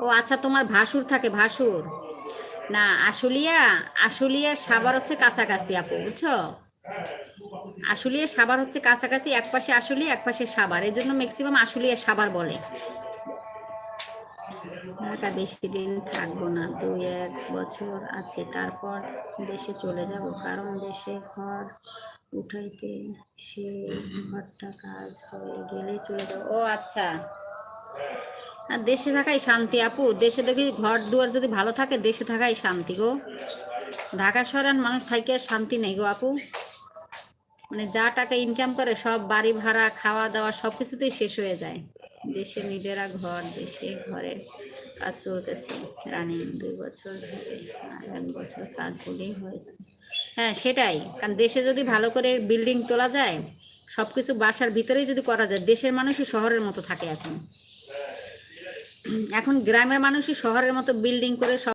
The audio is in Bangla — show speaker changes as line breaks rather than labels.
ও আচ্ছা, তোমার ভাসুর থাকে, ভাসুর। না, আশুলিয়া, আশুলিয়া সাভার হচ্ছে কাছাকাছি আপু, বুঝছো? আশুলিয়া সাভার হচ্ছে কাছাকাছি, এক পাশে আশুলিয়া এক পাশে সাভার, এই জন্য ম্যাক্সিমাম আশুলিয়া সাভার বলে। ঢাকা বেশি দিন থাকবো না, 2-1 বছর আছে, তারপর দেশে চলে যাব, কারণ দেশে ঘর উঠাইতে, সেই ঘরটা কাজ হয়ে গেলে চলে যাবো। ও আচ্ছা। আর দেশে থাকাই শান্তি আপু, দেশে দেখি ঘর দুয়ার যদি ভালো থাকে দেশে থাকাই শান্তি গো। ঢাকা শহরের মানুষ থাকে শান্তি নেই গো আপু। মানে যা টাকা ইনকাম করে সব বাড়ি ভাড়া খাওয়া দাওয়া সব কিছুতেই শেষ হয়ে যায়। দেশে নিজেরা ঘর, দেশে ঘরে কাজ চলতেছে রানিং 2 বছর ধরে, আর 1 বছর কাজ হলেই হয়ে যায়। হ্যাঁ সেটাই, কারণ দেশে যদি ভালো করে বিল্ডিং তোলা যায়, সব কিছু বাসার ভিতরেই যদি করা যায়, দেশের মানুষই শহরের মতো থাকে এখন। এখন গ্রামের মানুষই শহরের মতো বিল্ডিং করে সব